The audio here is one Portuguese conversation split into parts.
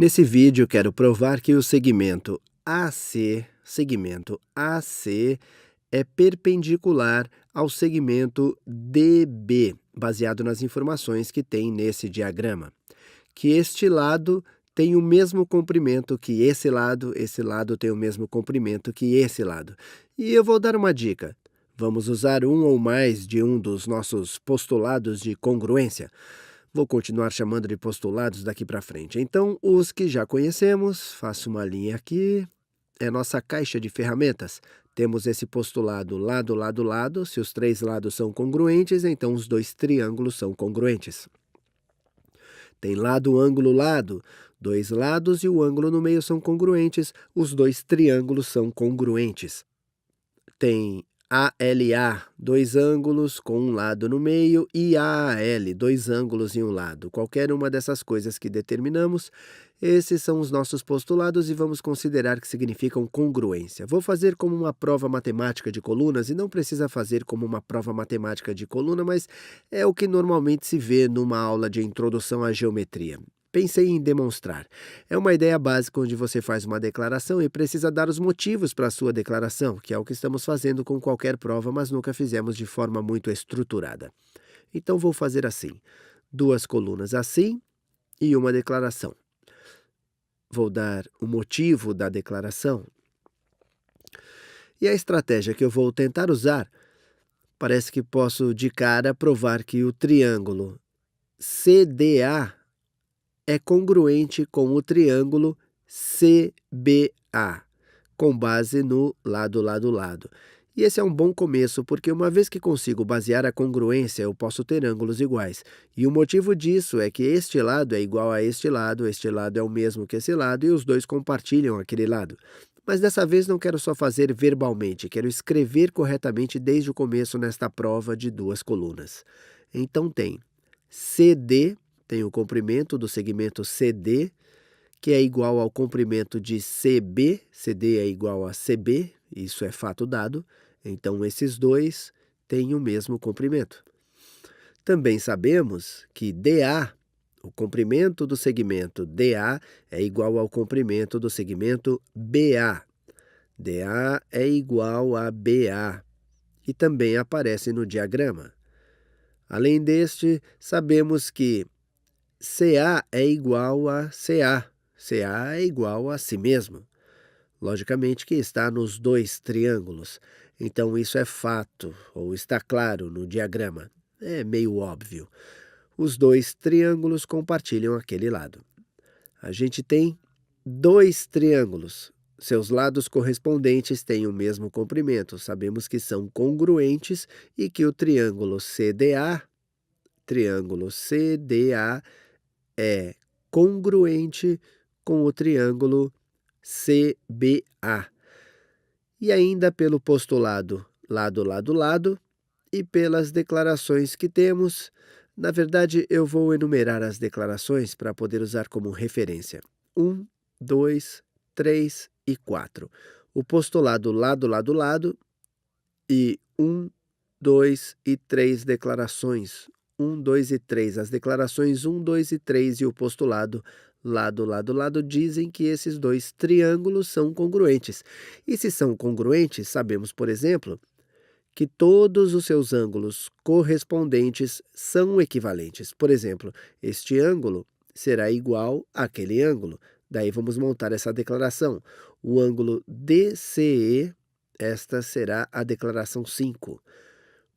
Nesse vídeo, quero provar que o segmento AC é perpendicular ao segmento DB, baseado nas informações que tem nesse diagrama. Que este lado tem o mesmo comprimento que esse lado tem o mesmo comprimento que esse lado. E eu vou dar uma dica. Vamos usar um ou mais de um dos nossos postulados de congruência. Vou continuar chamando de postulados daqui para frente. Então, os que já conhecemos, faço uma linha aqui, é nossa caixa de ferramentas. Temos esse postulado lado, lado, lado. Se os três lados são congruentes, então os dois triângulos são congruentes. Tem lado, ângulo, lado. Dois lados e o ângulo no meio são congruentes. Os dois triângulos são congruentes. Tem ALA, dois ângulos com um lado no meio, e AAL, dois ângulos em um lado. Qualquer uma dessas coisas que determinamos, esses são os nossos postulados e vamos considerar que significam congruência. Vou fazer como uma prova matemática de colunas, e não precisa fazer como uma prova matemática de coluna, mas é o que normalmente se vê numa aula de introdução à geometria. Pensei em demonstrar. É uma ideia básica onde você faz uma declaração e precisa dar os motivos para a sua declaração, que é o que estamos fazendo com qualquer prova, mas nunca fizemos de forma muito estruturada. Então vou fazer assim, duas colunas assim e uma declaração. Vou dar o motivo da declaração. E a estratégia que eu vou tentar usar, parece que posso de cara provar que o triângulo CDA é congruente com o triângulo CBA, com base no lado, lado, lado. E esse é um bom começo, porque uma vez que consigo basear a congruência, eu posso ter ângulos iguais. E o motivo disso é que este lado é igual a este lado é o mesmo que esse lado, e os dois compartilham aquele lado. Mas dessa vez não quero só fazer verbalmente, quero escrever corretamente desde o começo nesta prova de duas colunas. Então tem CD, tem o comprimento do segmento CD, que é igual ao comprimento de CB. CD é igual a CB, isso é fato dado. Então, esses dois têm o mesmo comprimento. Também sabemos que DA, o comprimento do segmento DA, é igual ao comprimento do segmento BA. DA é igual a BA, e também aparece no diagrama. Além deste, sabemos que CA é igual a CA. CA é igual a si mesmo. Logicamente que está nos dois triângulos. Então isso é fato, ou está claro no diagrama. É meio óbvio. Os dois triângulos compartilham aquele lado. A gente tem dois triângulos. Seus lados correspondentes têm o mesmo comprimento. Sabemos que são congruentes e que o triângulo CDA é congruente com o triângulo CBA. E ainda pelo postulado lado, lado, lado, e pelas declarações que temos, na verdade eu vou enumerar as declarações para poder usar como referência. 1, 2, 3 e 4. O postulado lado, lado, lado, e 1, 2 e 3 declarações. 1, 2 e 3. As declarações 1, 2 e 3 e o postulado lado, lado, lado dizem que esses dois triângulos são congruentes. E se são congruentes, sabemos, por exemplo, que todos os seus ângulos correspondentes são equivalentes. Por exemplo, este ângulo será igual àquele ângulo. Daí vamos montar essa declaração. O ângulo DCE, esta será a declaração 5.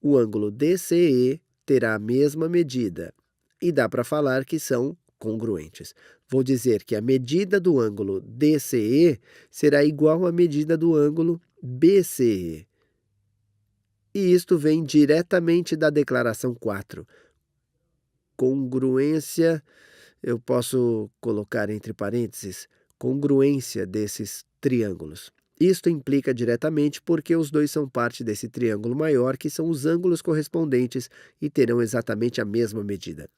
O ângulo DCE terá a mesma medida, e dá para falar que são congruentes. Vou dizer que a medida do ângulo DCE será igual à medida do ângulo BCE. E isto vem diretamente da declaração 4. Congruência, eu posso colocar entre parênteses, congruência desses triângulos. Isto implica diretamente porque os dois são parte desse triângulo maior, que são os ângulos correspondentes e terão exatamente a mesma medida.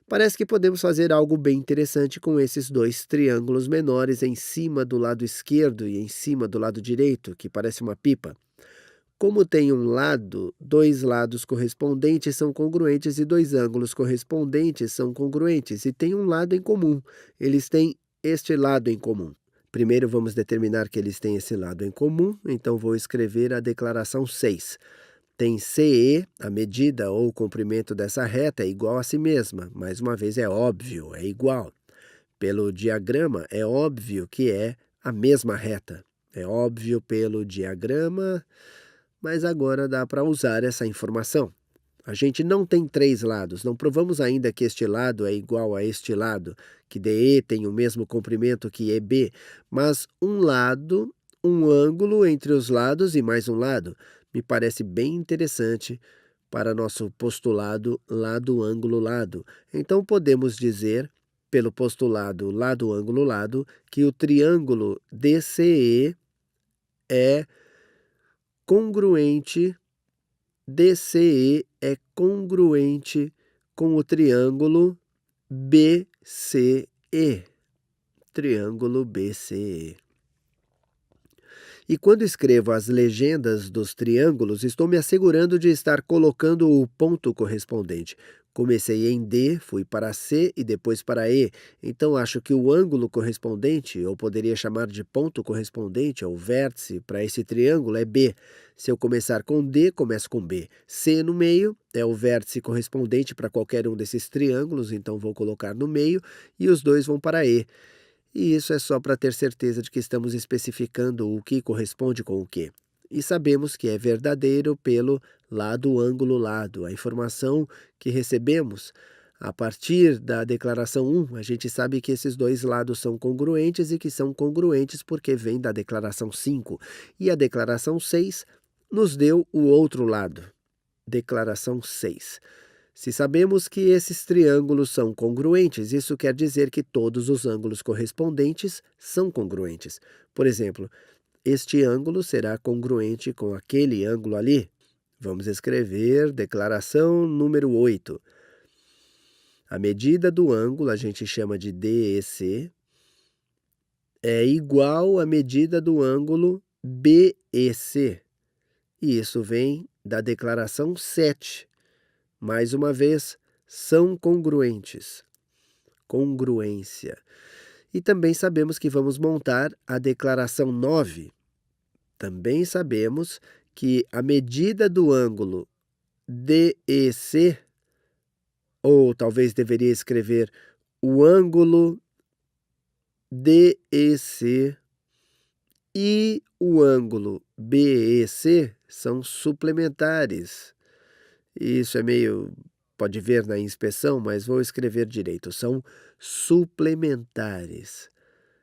Parece que podemos fazer algo bem interessante com esses dois triângulos menores em cima do lado esquerdo e em cima do lado direito, que parece uma pipa. Como tem um lado, dois lados correspondentes são congruentes e dois ângulos correspondentes são congruentes, e tem um lado em comum. Eles têm este lado em comum? Primeiro vamos determinar que eles têm esse lado em comum, então vou escrever a declaração 6. Tem CE, a medida ou o comprimento dessa reta é igual a si mesma. Mais uma vez é óbvio, é igual. Pelo diagrama é óbvio que é a mesma reta. É óbvio pelo diagrama, mas agora dá para usar essa informação. A gente não tem três lados, não provamos ainda que este lado é igual a este lado, que DE tem o mesmo comprimento que EB, mas um lado, um ângulo entre os lados e mais um lado, me parece bem interessante para nosso postulado lado, ângulo, lado. Então podemos dizer, pelo postulado lado, ângulo, lado, que o triângulo DCE é congruente DCE é congruente com o triângulo BCE. Triângulo BCE. E quando escrevo as legendas dos triângulos, estou me assegurando de estar colocando o ponto correspondente. Comecei em D, fui para C e depois para E. Então acho que o ângulo correspondente, ou poderia chamar de ponto correspondente, ou vértice, para esse triângulo é B. Se eu começar com D, começo com B. C no meio é o vértice correspondente para qualquer um desses triângulos, então vou colocar no meio e os dois vão para E. E isso é só para ter certeza de que estamos especificando o que corresponde com o que. E sabemos que é verdadeiro pelo lado, ângulo, lado. A informação que recebemos a partir da declaração 1, a gente sabe que esses dois lados são congruentes e que são congruentes porque vem da declaração 5. E a declaração 6 nos deu o outro lado. Declaração 6. Se sabemos que esses triângulos são congruentes, isso quer dizer que todos os ângulos correspondentes são congruentes. Por exemplo, este ângulo será congruente com aquele ângulo ali. Vamos escrever declaração número 8. A medida do ângulo, a gente chama de DEC, é igual à medida do ângulo BEC. E isso vem da declaração 7. Mais uma vez, são congruentes. Congruência. E também sabemos que vamos montar a declaração 9. Também sabemos que a medida do ângulo DEC, ou talvez deveria escrever o ângulo DEC e o ângulo BEC são suplementares. Isso é meio, pode ver na inspeção, mas vou escrever direito. São suplementares.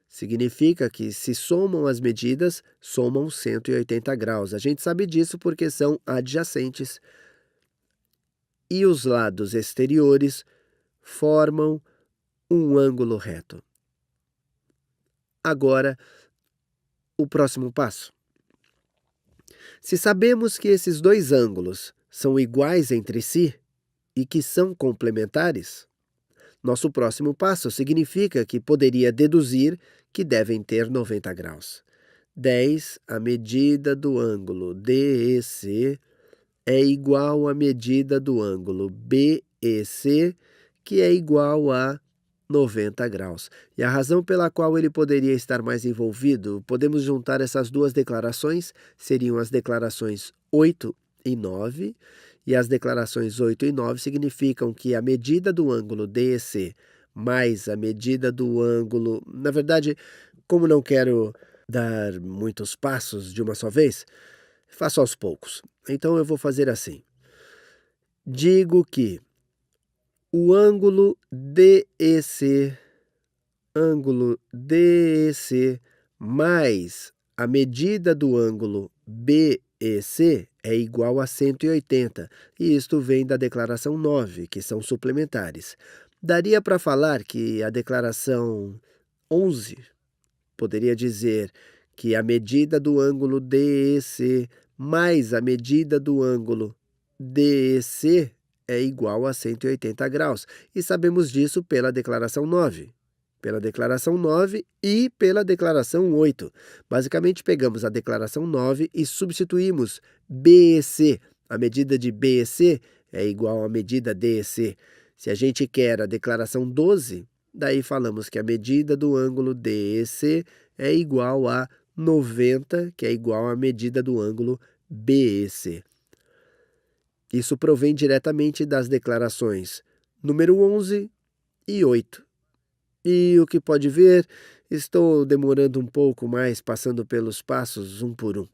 Significa que se somam as medidas, somam 180 graus. A gente sabe disso porque são adjacentes. E os lados exteriores formam um ângulo reto. Agora, o próximo passo. Se sabemos que esses dois ângulos são iguais entre si e que são complementares, nosso próximo passo significa que poderia deduzir que devem ter 90 graus. 10, a medida do ângulo DEC é igual à medida do ângulo BEC, que é igual a 90 graus. E a razão pela qual ele poderia estar mais envolvido, podemos juntar essas duas declarações, seriam as declarações 8 e 9, e as declarações 8 e 9 significam que a medida do ângulo DEC mais a medida do ângulo... Na verdade, como não quero dar muitos passos de uma só vez, faço aos poucos. Então eu vou fazer assim. Digo que o ângulo DEC mais a medida do ângulo BEC é igual a 180, e isto vem da declaração 9, que são suplementares. Daria para falar que a declaração 11 poderia dizer que a medida do ângulo DEC mais a medida do ângulo DEC é igual a 180 graus. E sabemos disso pela declaração 9. Pela declaração 9 e pela declaração 8. Basicamente, pegamos a declaração 9 e substituímos BEC. A medida de BEC é igual à medida DEC. Se a gente quer a declaração 12, Daí falamos que a medida do ângulo DEC é igual a 90, que é igual à medida do ângulo BEC. Isso provém diretamente das declarações número 11 e 8. E o que pode ver, estou demorando um pouco mais, passando pelos passos um por um.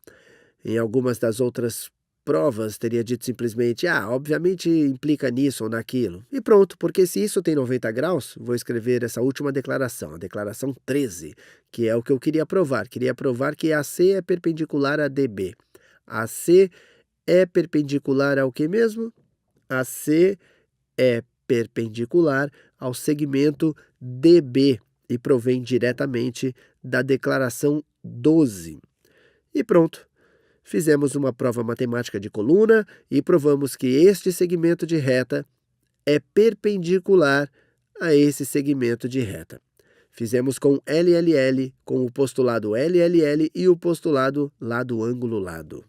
Em algumas das outras provas, teria dito simplesmente, obviamente implica nisso ou naquilo. E pronto, porque se isso tem 90 graus, vou escrever essa última declaração, a declaração 13, que é o que eu queria provar. Queria provar que AC é perpendicular a DB. AC é perpendicular ao que mesmo? AC é perpendicular ao segmento DB e provém diretamente da declaração 12. E pronto. Fizemos uma prova matemática de coluna e provamos que este segmento de reta é perpendicular a esse segmento de reta. Fizemos com LLL, com o postulado LLL e o postulado lado ângulo lado.